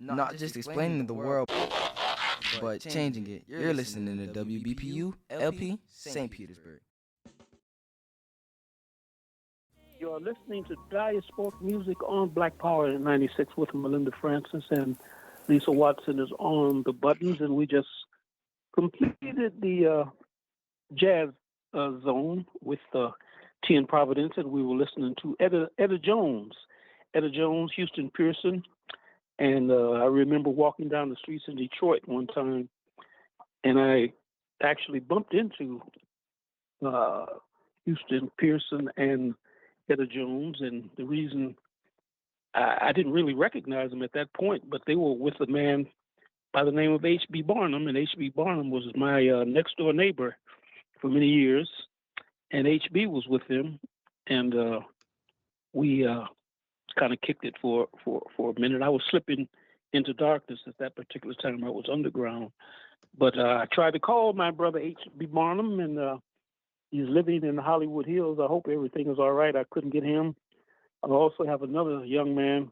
Not just explaining the world, but changing it. You're listening to WBPU LP St. Petersburg. You're listening to Diasporic Music on Black Power in 96 with Melinda Francis, and Lisa Watson is on the buttons, and we just completed the jazz zone with T in Providence, and we were listening to Etta Jones, Houston Pearson, and I remember walking down the streets in Detroit one time, and I actually bumped into Houston Pearson and Etta Jones, and the reason I didn't really recognize them at that point, but they were with a man by the name of H.B. Barnum, and H.B. Barnum was my next door neighbor for many years, and H.B. was with them, and we kind of kicked it for a minute. I was slipping into darkness at that particular time. I was underground, but I tried to call my brother H.B. Barnum, and he's living in the Hollywood Hills. I hope everything is all right. I couldn't get him. I also have another young man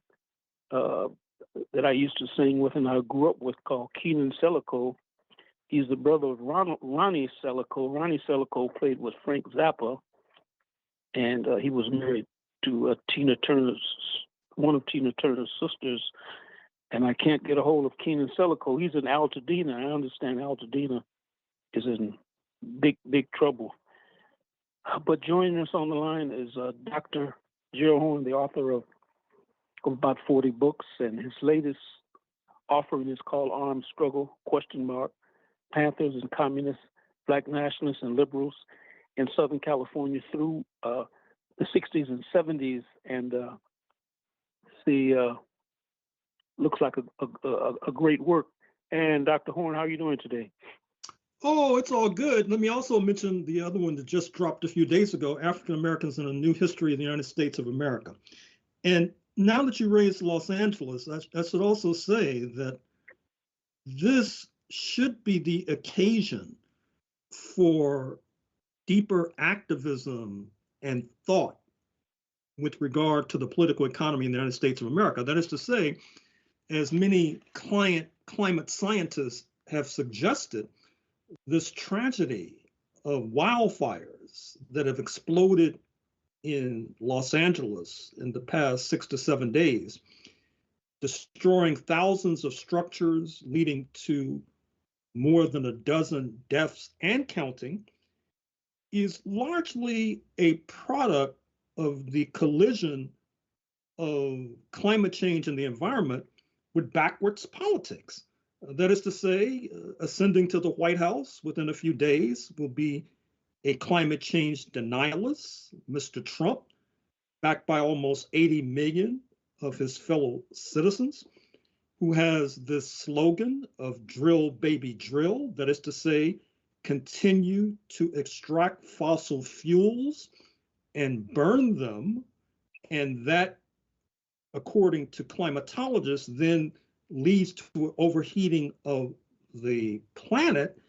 that I used to sing with and I grew up with called Keenan Selico. He's the brother of Ronnie Selico. Ronnie Selico played with Frank Zappa, and he was married to one of Tina Turner's sisters. And I can't get a hold of Keenan Selico. He's in Altadena. I understand Altadena is in big trouble. But joining us on the line is Dr. Gerald Horne, the author of about 40 books, and his latest offering is called Armed Struggle, ? Panthers and Communists, Black Nationalists and Liberals in Southern California through the 60s and 70s. And looks like a great work. And Dr. Horne, how are you doing today? Oh, it's all good. Let me also mention the other one that just dropped a few days ago, African Americans in a New History of the United States of America. And now that you raised Los Angeles, I should also say that this should be the occasion for deeper activism and thought with regard to the political economy in the United States of America. That is to say, as many climate scientists have suggested, this tragedy of wildfires that have exploded in Los Angeles in the past 6 to 7 days, destroying thousands of structures, leading to more than a dozen deaths and counting, is largely a product of the collision of climate change and the environment with backwards politics. That is to say, ascending to the White House within a few days will be a climate change denialist, Mr. Trump, backed by almost 80 million of his fellow citizens, who has this slogan of drill, baby, drill. That is to say, continue to extract fossil fuels and burn them. And that, according to climatologists, then leads to overheating of the planet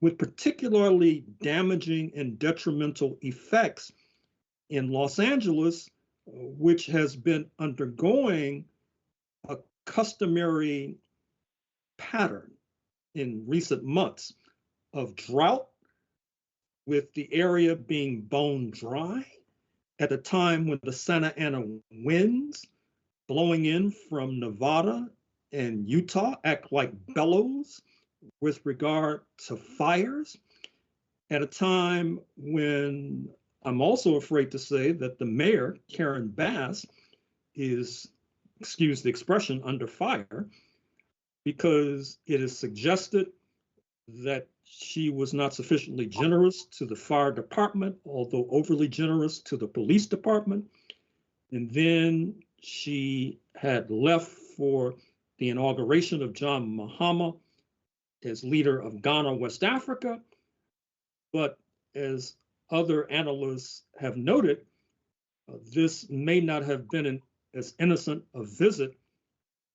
with particularly damaging and detrimental effects in Los Angeles, which has been undergoing a customary pattern in recent months of drought, with the area being bone dry at a time when the Santa Ana winds blowing in from Nevada and Utah act like bellows with regard to fires, at a time when I'm also afraid to say that the mayor, Karen Bass, is, excuse the expression, under fire, because it is suggested that she was not sufficiently generous to the fire department, although overly generous to the police department. And then she had left for the inauguration of John Mahama as leader of Ghana, West Africa. But as other analysts have noted, this may not have been as innocent a visit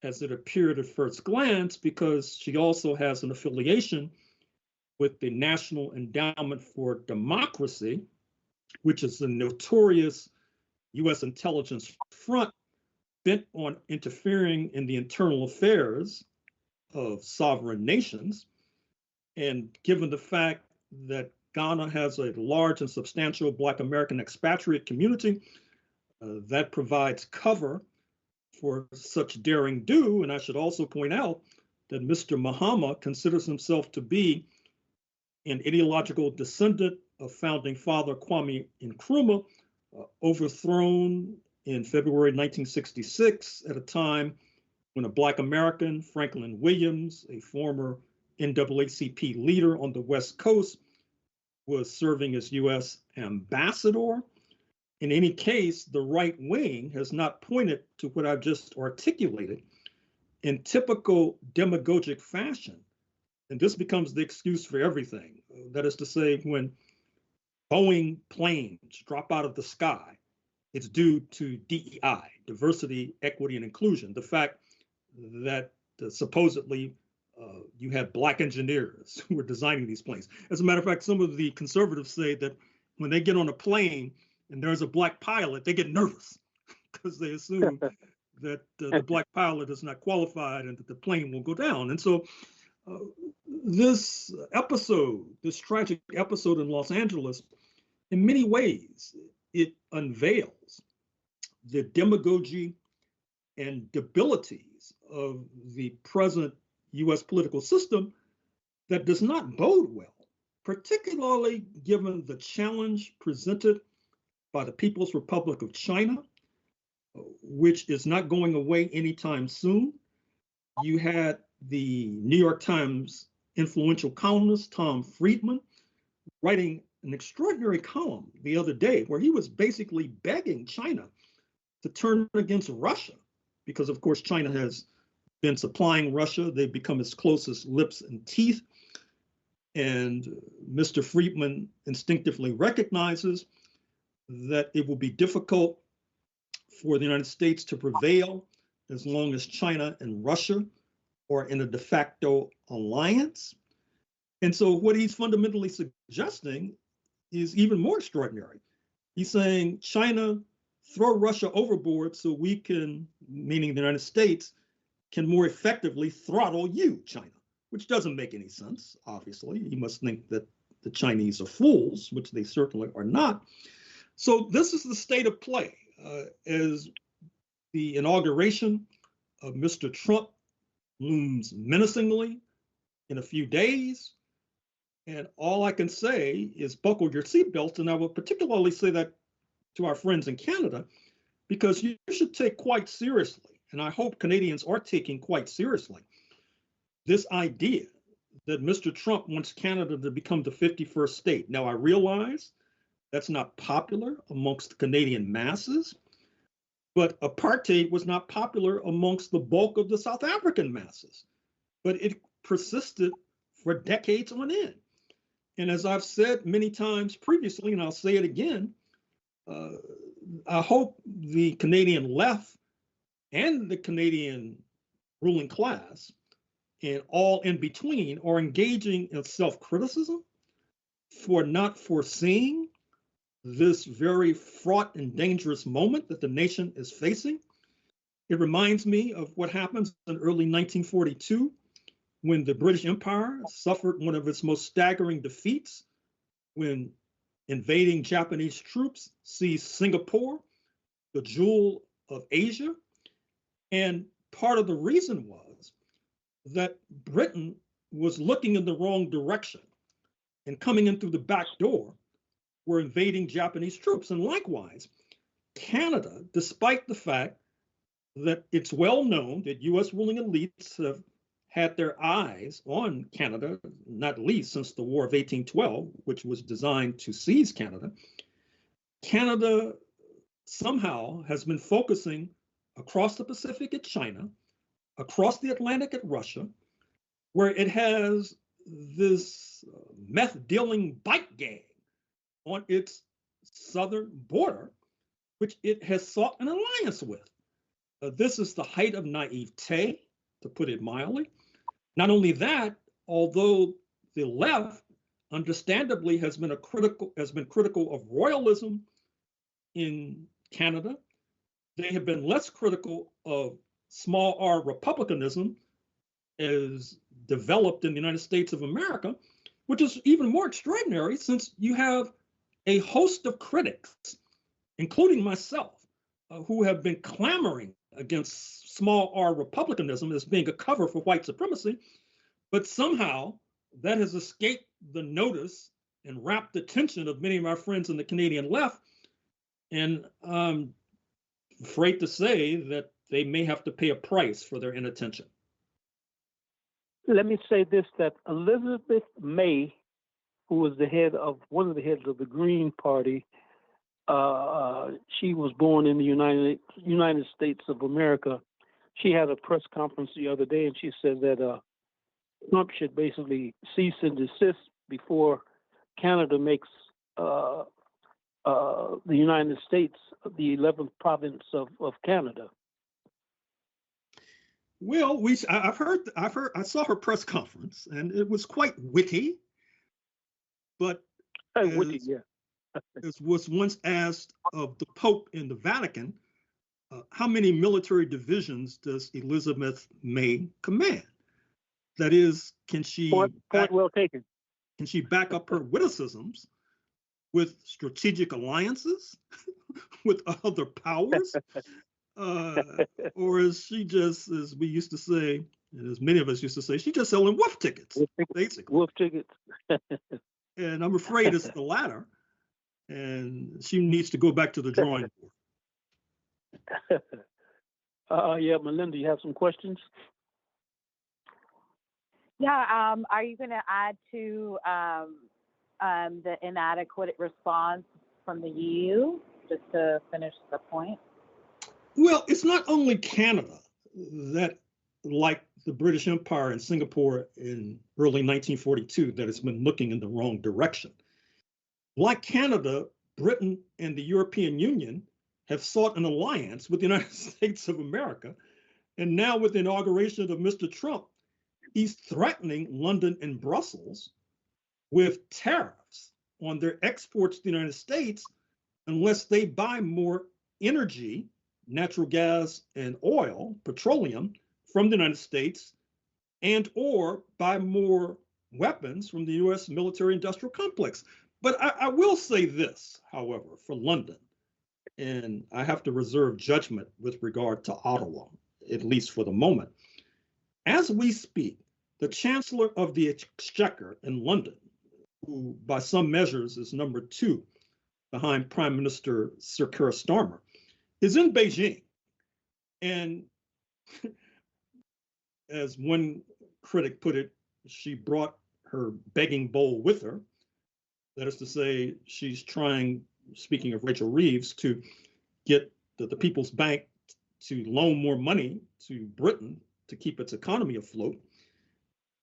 as it appeared at first glance, because she also has an affiliation with the National Endowment for Democracy, which is a notorious U.S. intelligence front bent on interfering in the internal affairs of sovereign nations. And given the fact that Ghana has a large and substantial Black American expatriate community, that provides cover for such daring do. And I should also point out that Mr. Mahama considers himself to be an ideological descendant of founding father Kwame Nkrumah, overthrown in February 1966 at a time when a Black American, Franklin Williams, a former NAACP leader on the West Coast, was serving as U.S. ambassador. In any case, the right wing has not pointed to what I've just articulated in typical demagogic fashion. And this becomes the excuse for everything. That is to say, when Boeing planes drop out of the sky, it's due to DEI, diversity, equity, and inclusion. The fact that supposedly you had Black engineers who were designing these planes. As a matter of fact, some of the conservatives say that when they get on a plane and there's a Black pilot, they get nervous because they assume that the Black pilot is not qualified and that the plane will go down. And so this episode, this tragic episode in Los Angeles, in many ways, it unveils the demagogy and debilities of the present US political system that does not bode well, particularly given the challenge presented by the People's Republic of China, which is not going away anytime soon. You had the New York Times influential columnist Tom Friedman writing an extraordinary column the other day where he was basically begging China to turn against Russia because, of course, China has been supplying Russia. They've become its closest lips and teeth. And Mr. Friedman instinctively recognizes that it will be difficult for the United States to prevail as long as China and Russia are in a de facto alliance. And so what he's fundamentally suggesting is even more extraordinary. He's saying, China, throw Russia overboard so we can, meaning the United States, can more effectively throttle you, China, which doesn't make any sense, obviously. You must think that the Chinese are fools, which they certainly are not. So this is the state of play. As the inauguration of Mr. Trump looms menacingly in a few days, and all I can say is buckle your seatbelts, and I will particularly say that to our friends in Canada, because you should take quite seriously, and I hope Canadians are taking quite seriously, this idea that Mr. Trump wants Canada to become the 51st state. Now, I realize that's not popular amongst the Canadian masses, but apartheid was not popular amongst the bulk of the South African masses, but it persisted for decades on end. And as I've said many times previously, and I'll say it again, I hope the Canadian left and the Canadian ruling class and all in between are engaging in self-criticism for not foreseeing this very fraught and dangerous moment that the nation is facing. It reminds me of what happens in early 1942 when the British Empire suffered one of its most staggering defeats when invading Japanese troops seized Singapore, the jewel of Asia. And part of the reason was that Britain was looking in the wrong direction and coming in through the back door were invading Japanese troops. And likewise, Canada, despite the fact that it's well known that US ruling elites have had their eyes on Canada, not least since the War of 1812, which was designed to seize Canada, Canada somehow has been focusing across the Pacific at China, across the Atlantic at Russia, where it has this meth-dealing bike gang on its southern border, which it has sought an alliance with. This is the height of naivete, to put it mildly. Not only that, although the left, understandably, has been critical of royalism in Canada, they have been less critical of small r republicanism as developed in the United States of America, which is even more extraordinary since you have a host of critics, including myself, who have been clamoring against small r republicanism as being a cover for white supremacy, but somehow that has escaped the notice and rapt attention of many of our friends in the Canadian left. And I'm afraid to say that they may have to pay a price for their inattention. Let me say this, that Elizabeth May, who was the head of one of the heads of the Green Party, she was born in the United States of America. She had a press conference the other day, and she said that Trump should basically cease and desist before Canada makes the United States the 11th province of Canada. Well, I saw her press conference, and it was quite witty. But Witty, yeah. as was once asked of the Pope in the Vatican, how many military divisions does Elizabeth May command? That is, can she point well taken. Can she back up her witticisms with strategic alliances with other powers? Or is she just, as we used to say, and as many of us used to say, she's just selling wolf tickets, basically. Wolf tickets. And I'm afraid it's the latter. And she needs to go back to the drawing board. Yeah, Melinda, you have some questions? Yeah, are you going to add to the inadequate response from the EU, just to finish the point? Well, it's not only Canada that, like the British Empire and Singapore in early 1942, that has been looking in the wrong direction. Like Canada, Britain and the European Union have sought an alliance with the United States of America. And now with the inauguration of Mr. Trump, he's threatening London and Brussels with tariffs on their exports to the United States unless they buy more energy, natural gas and oil, petroleum, from the United States, and or buy more weapons from the US military industrial complex. But I will say this, however, for London, and I have to reserve judgment with regard to Ottawa, at least for the moment. As we speak, the Chancellor of the Exchequer in London, who by some measures is number 2 behind Prime Minister Sir Keir Starmer, is in Beijing. And as one critic put it, she brought her begging bowl with her. That is to say, she's trying, speaking of Rachel Reeves, to get the People's Bank to loan more money to Britain to keep its economy afloat.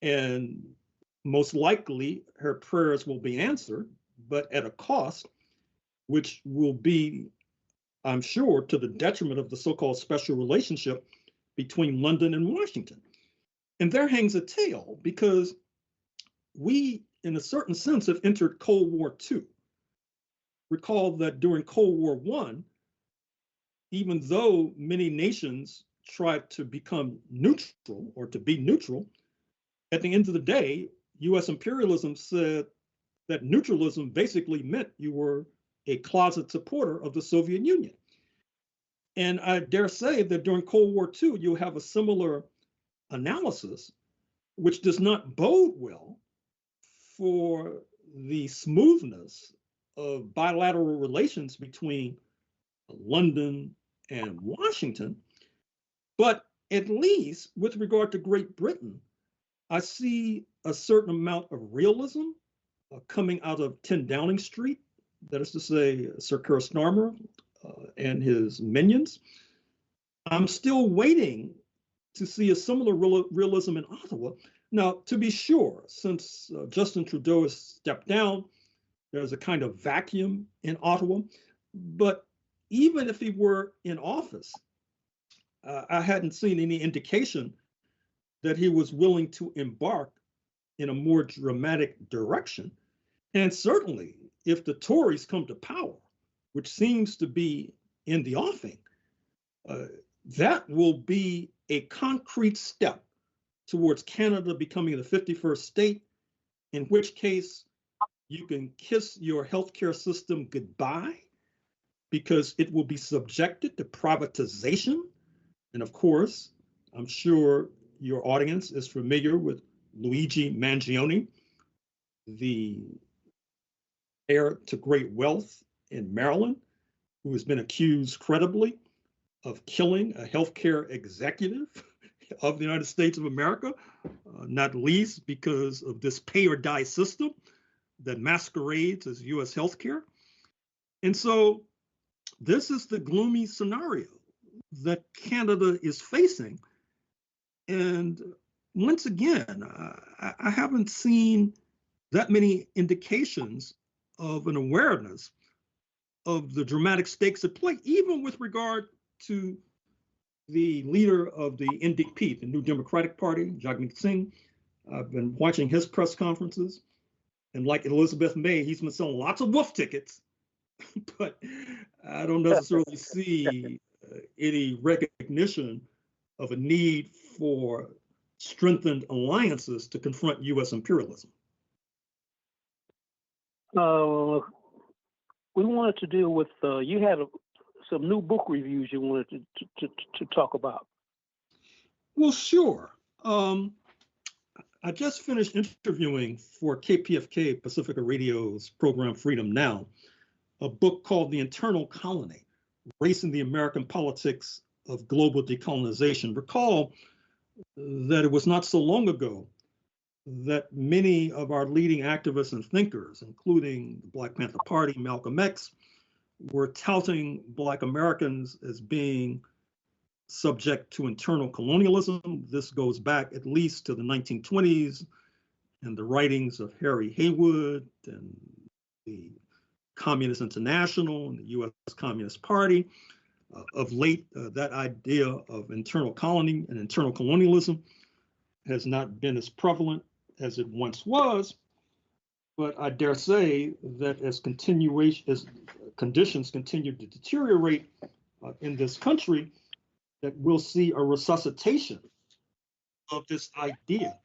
And most likely her prayers will be answered, but at a cost, which will be, I'm sure, to the detriment of the so-called special relationship between London and Washington. And there hangs a tale, because we, in a certain sense, have entered Cold War II. Recall that during Cold War I, even though many nations tried to become neutral or to be neutral, at the end of the day, US imperialism said that neutralism basically meant you were a closet supporter of the Soviet Union. And I dare say that during Cold War II, you'll have a similar analysis, which does not bode well for the smoothness of bilateral relations between London and Washington. But at least with regard to Great Britain, I see a certain amount of realism coming out of 10 Downing Street, that is to say, Sir Keir Starmer and his minions. I'm still waiting to see a similar realism in Ottawa. Now, to be sure, since Justin Trudeau has stepped down, there's a kind of vacuum in Ottawa. But even if he were in office, I hadn't seen any indication that he was willing to embark in a more dramatic direction. And certainly, if the Tories come to power, which seems to be in the offing, that will be a concrete step towards Canada becoming the 51st state, in which case you can kiss your healthcare system goodbye because it will be subjected to privatization. And of course, I'm sure your audience is familiar with Luigi Mangione, the heir to great wealth in Maryland, who has been accused credibly of killing a healthcare executive of the United States of America, not least because of this pay or die system that masquerades as US healthcare. And so this is the gloomy scenario that Canada is facing. And once again, I haven't seen that many indications of an awareness of the dramatic stakes at play, even with regard to the leader of the NDP, the New Democratic Party, Jagmeet Singh. I've been watching his press conferences, and like Elizabeth May, he's been selling lots of wolf tickets, but I don't necessarily see any recognition of a need for strengthened alliances to confront U.S. imperialism. We wanted to deal with, you had some new book reviews you wanted to talk about. Well, sure. I just finished interviewing for KPFK, Pacifica Radio's program Freedom Now, a book called The Internal Colony, Race in the American Politics of Global Decolonization. Recall that it was not so long ago that many of our leading activists and thinkers, including the Black Panther Party, Malcolm X, were touting Black Americans as being subject to internal colonialism. This goes back at least to the 1920s and the writings of Harry Haywood and the Communist International and the U.S. Communist Party. Of late, that idea of internal colony and internal colonialism has not been as prevalent as it once was, but I dare say that as conditions continue to deteriorate in this country, that we'll see a resuscitation of this idea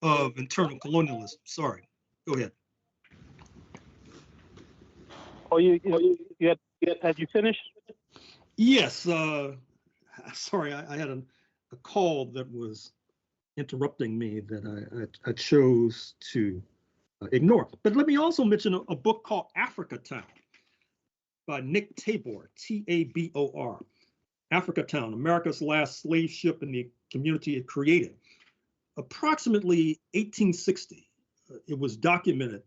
of internal colonialism. Sorry, go ahead. Oh, had you finished? Yes. Sorry, I had a call that was interrupting me that I chose to ignore. But let me also mention a book called Africa Town by Nick Tabor, Tabor. Africa Town, America's Last Slave Ship and the Community It Created. Approximately 1860, it was documented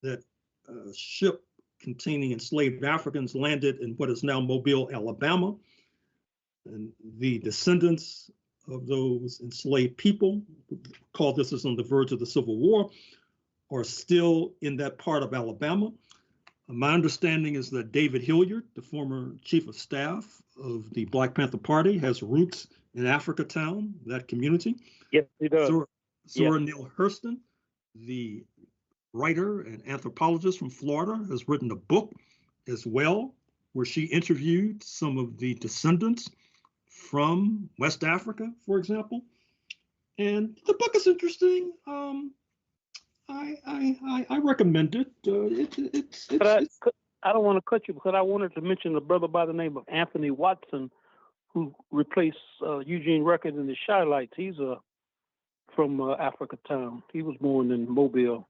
that a ship containing enslaved Africans landed in what is now Mobile, Alabama. And the descendants of those enslaved people, called this is on the verge of the Civil War, are still in that part of Alabama. My understanding is that David Hilliard, the former chief of staff of the Black Panther Party, has roots in Africa Town, that community. Yes, he does. Zora Neale Hurston, the writer and anthropologist from Florida, has written a book as well, where she interviewed some of the descendants from West Africa, for example. And the book is interesting. I recommend it. I don't want to cut you because I wanted to mention a brother by the name of Anthony Watson, who replaced Eugene Record in the Shylights. He's from Africa Town. He was born in Mobile.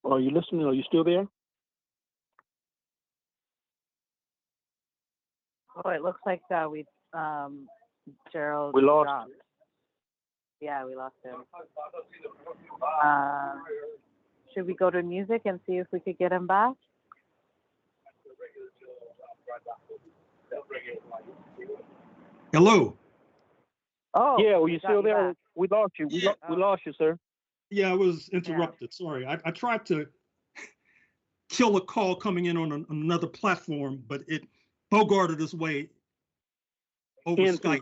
Are you listening? Are you still there? Oh, it looks like Gerald. We lost dropped. Yeah, we lost him. Should we go to music and see if we could get him back? Hello. Oh, yeah, were you still there? Back. We lost you. We lost you, sir. Yeah, I was interrupted. Yeah. Sorry. I tried to kill a call coming in on another platform, but it bogarted its way over Skype.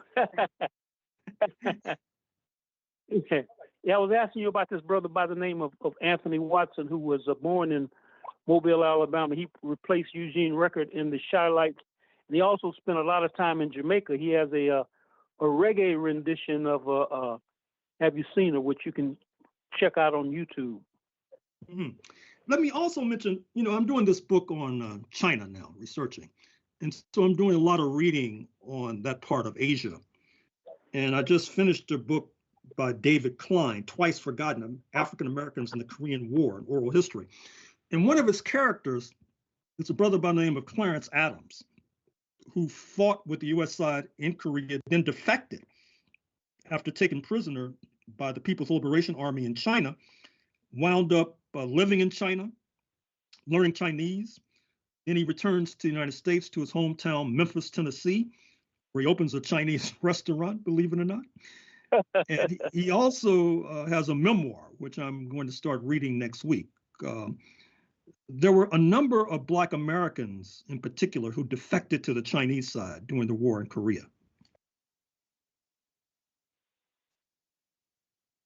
Okay. Yeah, I was asking you about this brother by the name of Anthony Watson, who was born in Mobile, Alabama. He replaced Eugene Record in the Chi-Lites, and he also spent a lot of time in Jamaica. He has a reggae rendition of "Have You Seen Her," which you can check out on YouTube. Mm-hmm. Let me also mention, I'm doing this book on China now, researching. And so I'm doing a lot of reading on that part of Asia. And I just finished a book by David Klein, Twice Forgotten, African Americans in the Korean War, an oral history. And one of his characters is a brother by the name of Clarence Adams, who fought with the US side in Korea, then defected after taken prisoner by the People's Liberation Army in China, wound up living in China, learning Chinese. Then he returns to the United States, to his hometown, Memphis, Tennessee, where he opens a Chinese restaurant, believe it or not. And he also has a memoir, which I'm going to start reading next week. There were a number of Black Americans in particular who defected to the Chinese side during the war in Korea.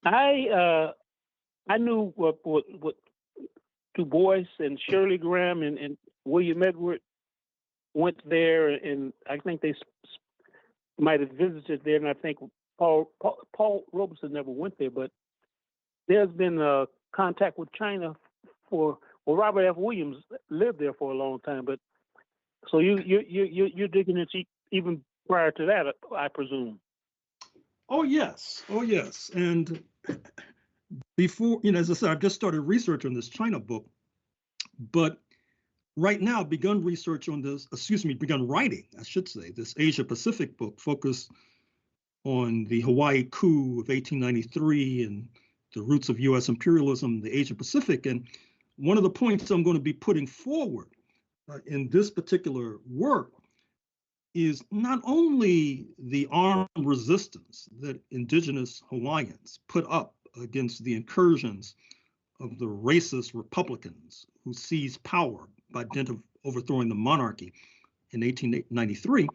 I knew what Du Bois and Shirley Graham and William Edward went there, and I think they might have visited there, and I think Paul Robeson never went there, but there's been contact with China Robert F. Williams lived there for a long time, but so you're digging into even prior to that, I presume. Oh yes, and before, as I said, I've just started research on this China book, but right now I've begun writing, I should say, this Asia Pacific book focused on the Hawaii coup of 1893 and the roots of U.S. imperialism in the Asia Pacific. And one of the points I'm going to be putting forward in this particular work is not only the armed resistance that indigenous Hawaiians put up against the incursions of the racist Republicans who seized power by dint of overthrowing the monarchy in 1893,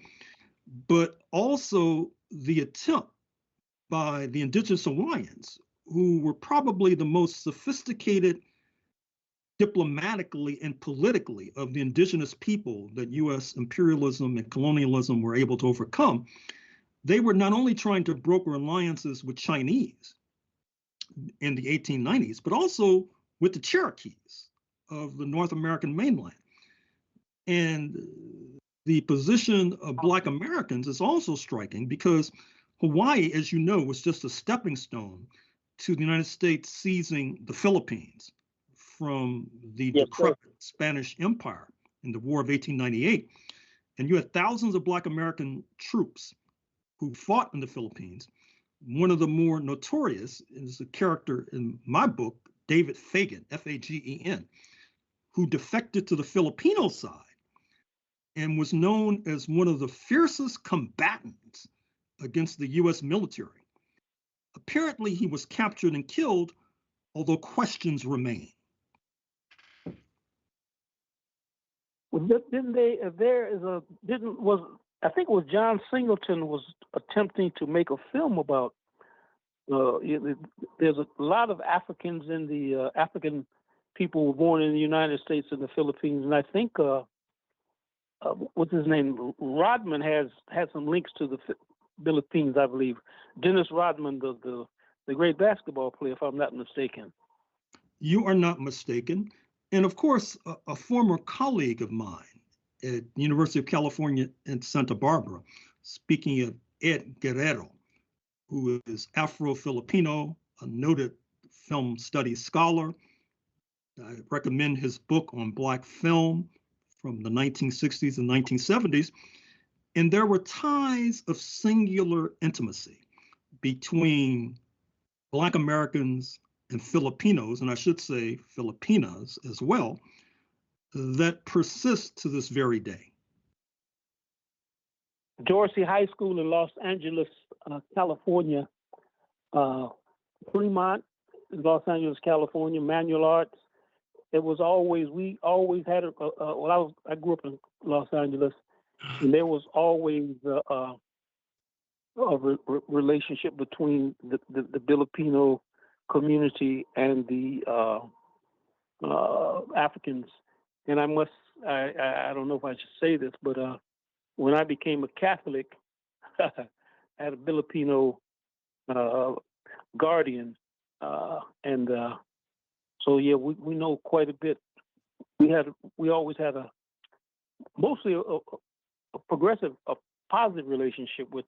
but also the attempt by the indigenous Hawaiians, who were probably the most sophisticated diplomatically and politically of the indigenous people that U.S. imperialism and colonialism were able to overcome. They were not only trying to broker alliances with Chinese in the 1890s, but also with the Cherokees of the North American mainland. And the position of Black Americans is also striking because Hawaii, as you know, was just a stepping stone to the United States seizing the Philippines from the decrepit Spanish Empire in the War of 1898. And you had thousands of Black American troops who fought in the Philippines. One of the more notorious is a character in my book, David Fagan, Fagen, who defected to the Filipino side and was known as one of the fiercest combatants against the US military. Apparently, he was captured and killed, although questions remain. Well, I think it was John Singleton was attempting to make a film about, there's a lot of Africans in the African people were born in the United States and the Philippines, and I think what's his name, Rodman has some links to the Philippines, I believe. Dennis Rodman, the great basketball player, if I'm not mistaken. You are not mistaken. And of course, a former colleague of mine at the University of California in Santa Barbara, speaking of Ed Guerrero, who is Afro-Filipino, a noted film studies scholar. I recommend his book on Black film from the 1960s and 1970s. And there were ties of singular intimacy between Black Americans and Filipinos, and I should say Filipinas as well, that persist to this very day. Dorsey High School in Los Angeles, California, Fremont, Los Angeles, California, Manual Arts. We always had I grew up in Los Angeles, and there was always relationship between the Filipino community and the Africans. And I don't know if I should say this, but when I became a Catholic, I had a Filipino guardian, and so yeah, we know quite a bit. We always had mostly a progressive, a positive relationship with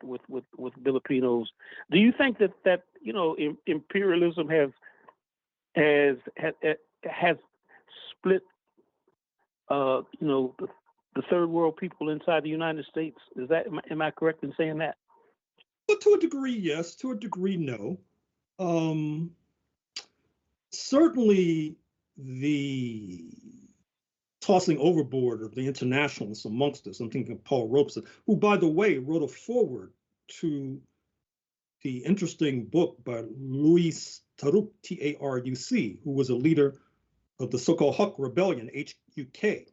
Filipinos. Do you think that imperialism has split the third world people inside the United States? Am I correct in saying that? Well, to a degree, yes. To a degree, no. Certainly, the tossing overboard of the internationalists amongst us. I'm thinking of Paul Robeson, who, by the way, wrote a foreword to the interesting book by Luis Taruc, Taruc, who was a leader of the so-called Huck Rebellion, HUK,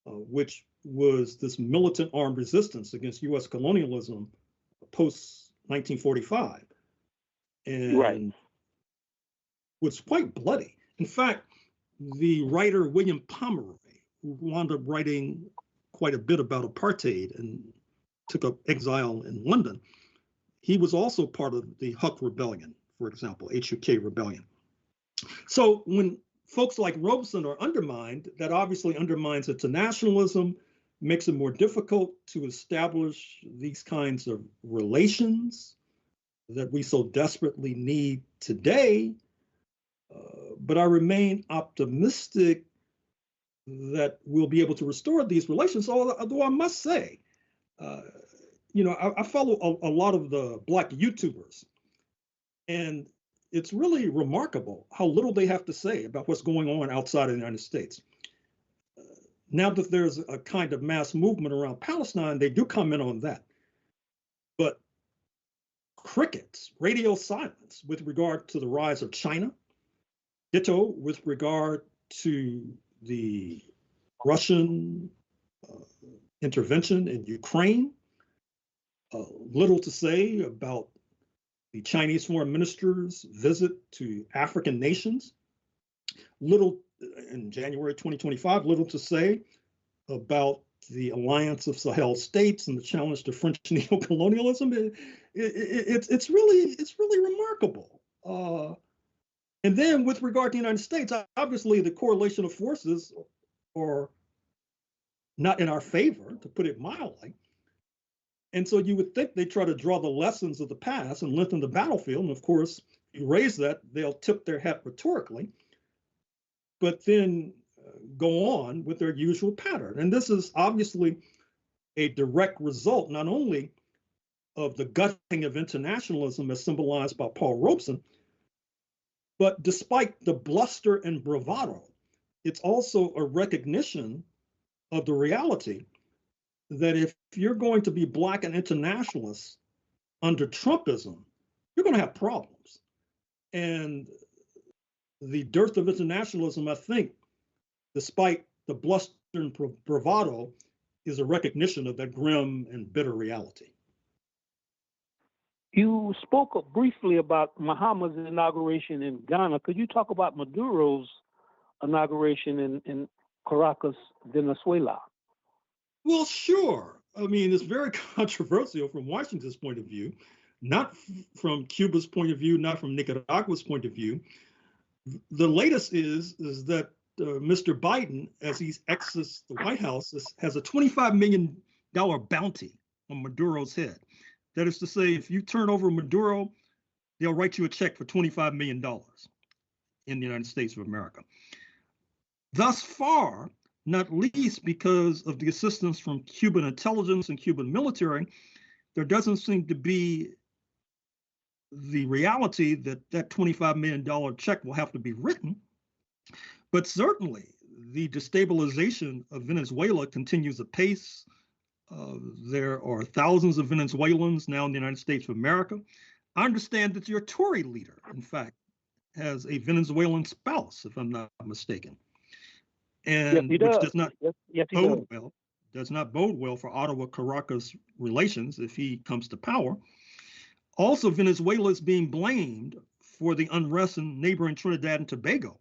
which was this militant armed resistance against U.S. colonialism post-1945. And right. was quite bloody. In fact, the writer William Pomeroy, who wound up writing quite a bit about apartheid and took up exile in London, he was also part of the Huck Rebellion, for example, HUK Rebellion. So when folks like Robeson are undermined, that obviously undermines internationalism, makes it more difficult to establish these kinds of relations that we so desperately need today. But I remain optimistic that we'll be able to restore these relations, although I must say, I follow a lot of the Black YouTubers, and it's really remarkable how little they have to say about what's going on outside of the United States. Now that there's a kind of mass movement around Palestine, they do comment on that. But crickets, radio silence with regard to the rise of China, ditto with regard to the Russian intervention in Ukraine, little to say about the Chinese foreign minister's visit to African nations, little in January 2025, little to say about the alliance of Sahel states and the challenge to French neocolonialism. It's really remarkable. And then with regard to the United States, obviously the correlation of forces are not in our favor, to put it mildly. And so you would think they try to draw the lessons of the past and lengthen the battlefield. And of course, you raise that, they'll tip their hat rhetorically, but then go on with their usual pattern. And this is obviously a direct result, not only of the gutting of internationalism as symbolized by Paul Robeson, but despite the bluster and bravado, it's also a recognition of the reality that if you're going to be Black and internationalist under Trumpism, you're going to have problems. And the dearth of internationalism, I think, despite the bluster and bravado, is a recognition of that grim and bitter reality. You spoke briefly about Mahama's inauguration in Ghana. Could you talk about Maduro's inauguration in Caracas, Venezuela? Well, sure. I mean, it's very controversial from Washington's point of view, not from Cuba's point of view, not from Nicaragua's point of view. The latest is that Mr. Biden, as he exits the White House, has a $25 million bounty on Maduro's head. That is to say, if you turn over Maduro, they'll write you a check for $25 million in the United States of America. Thus far, not least because of the assistance from Cuban intelligence and Cuban military, there doesn't seem to be the reality that that $25 million check will have to be written. But certainly, the destabilization of Venezuela continues apace. There are thousands of Venezuelans now in the United States of America. I understand that your Tory leader, in fact, has a Venezuelan spouse, if I'm not mistaken. And yes, which does not bode well for Ottawa-Caracas relations if he comes to power. Also, Venezuela is being blamed for the unrest in neighboring Trinidad and Tobago.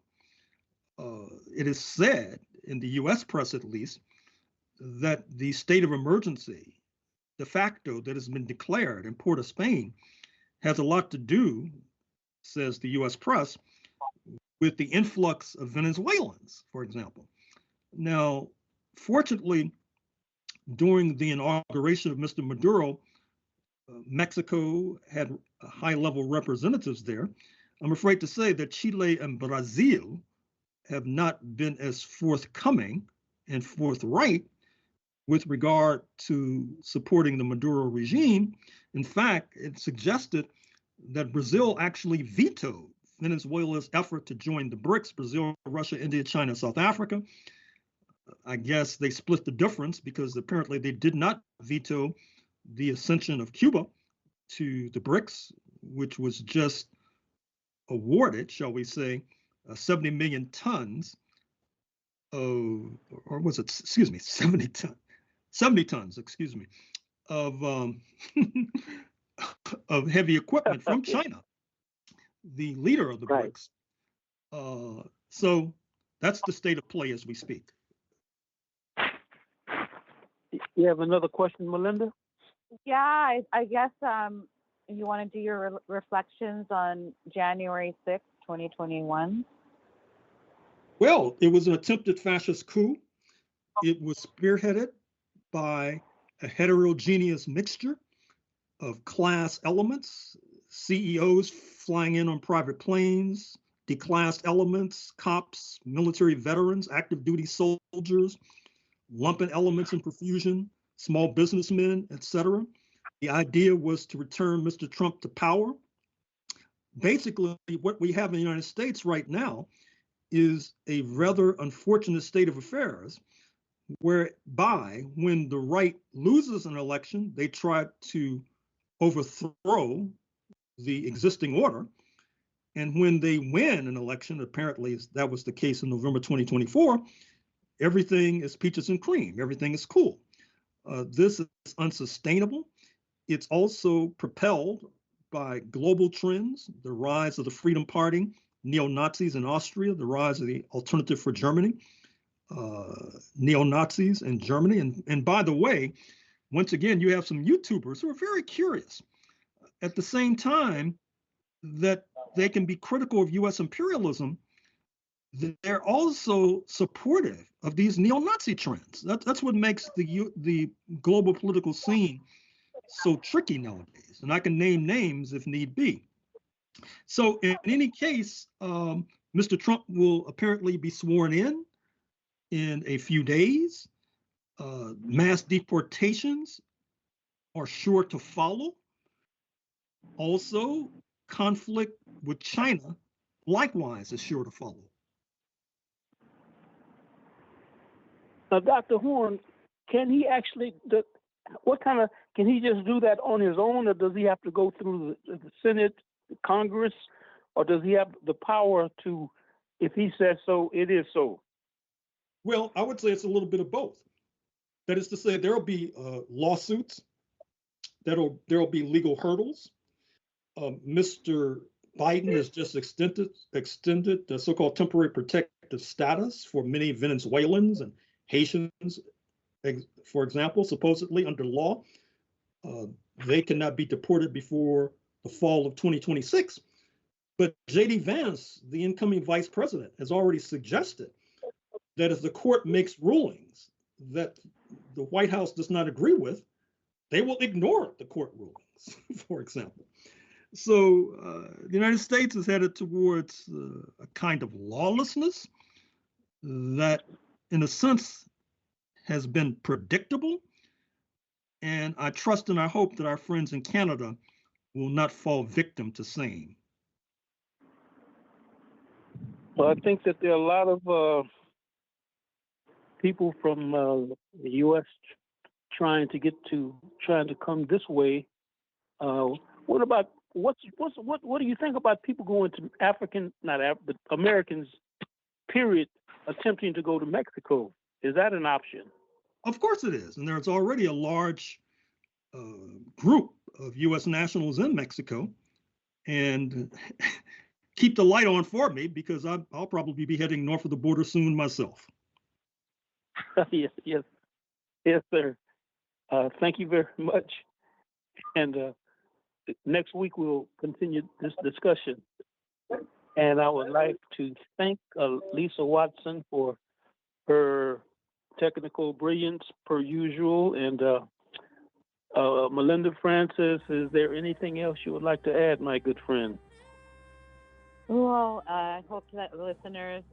It is said, in the US press at least, that the state of emergency, de facto, that has been declared in Port of Spain has a lot to do, says the US press, with the influx of Venezuelans, for example. Now, fortunately, during the inauguration of Mr. Maduro, Mexico had high-level representatives there. I'm afraid to say that Chile and Brazil have not been as forthcoming and forthright with regard to supporting the Maduro regime. In fact, it suggested that Brazil actually vetoed Venezuela's effort to join the BRICS, Brazil, Russia, India, China, South Africa. I guess they split the difference because apparently they did not veto the ascension of Cuba to the BRICS, which was just awarded, shall we say, 70 million tons of, or was it, excuse me, 70 tons, excuse me, of of heavy equipment from China, the leader of the BRICS. So that's the state of play as we speak. You have another question, Melinda? Yeah, I guess you want to do your reflections on January 6th, 2021? Well, it was an attempted fascist coup. It was spearheaded by a heterogeneous mixture of class elements, CEOs flying in on private planes, declassed elements, cops, military veterans, active duty soldiers, lumpen elements in profusion, small businessmen, etc. The idea was to return Mr. Trump to power. Basically, what we have in the United States right now is a rather unfortunate state of affairs whereby when the right loses an election, they try to overthrow the existing order. And when they win an election, apparently that was the case in November 2024, everything is peaches and cream, everything is cool. This is unsustainable. It's also propelled by global trends, the rise of the Freedom Party, neo-Nazis in Austria, the rise of the Alternative for Germany, neo-Nazis in Germany. And by the way, once again, you have some YouTubers who are very curious. At the same time that they can be critical of US imperialism, they're also supportive of these neo-Nazi trends. That's what makes the global political scene so tricky nowadays. And I can name names if need be. So in any case, Mr. Trump will apparently be sworn in a few days. Mass deportations are sure to follow. Also, conflict with China likewise is sure to follow. Now, Dr. Horne, can he actually, can he just do that on his own, or does he have to go through the Senate, the Congress, or does he have the power to, if he says so, it is so? Well, I would say it's a little bit of both. That is to say, there'll be lawsuits, there'll be legal hurdles. Mr. Biden has just extended the so-called temporary protective status for many Venezuelans and Haitians, for example, supposedly under law. They cannot be deported before the fall of 2026. But J.D. Vance, the incoming vice president, has already suggested that if the court makes rulings that the White House does not agree with, they will ignore the court rulings, for example. So the United States is headed towards a kind of lawlessness that, in a sense, has been predictable. And I trust and I hope that our friends in Canada will not fall victim to same. Well, I think that there are a lot of people from the U.S. trying to come this way. What about what do you think about people going to but Americans, period, attempting to go to Mexico? Is that an option? Of course it is, and there's already a large group U.S. nationals in Mexico and keep the light on for me, because I'll probably be heading north of the border soon myself. Yes, sir. Thank you very much. And next week we'll continue this discussion. And I would like to thank Lisa Watson for her technical brilliance per usual. And Melinda Francis, is there anything else you would like to add, my good friend? Well, I hope that listeners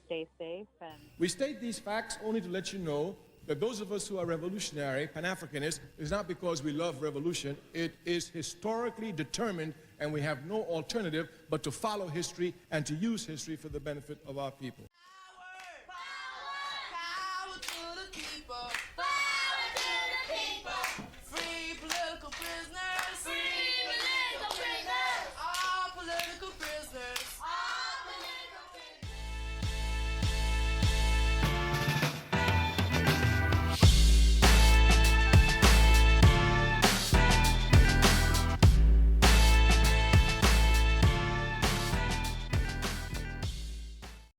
stay safe. And we state these facts only to let you know that those of us who are revolutionary, Pan-Africanists, is not because we love revolution. It is historically determined, and we have no alternative but to follow history and to use history for the benefit of our people.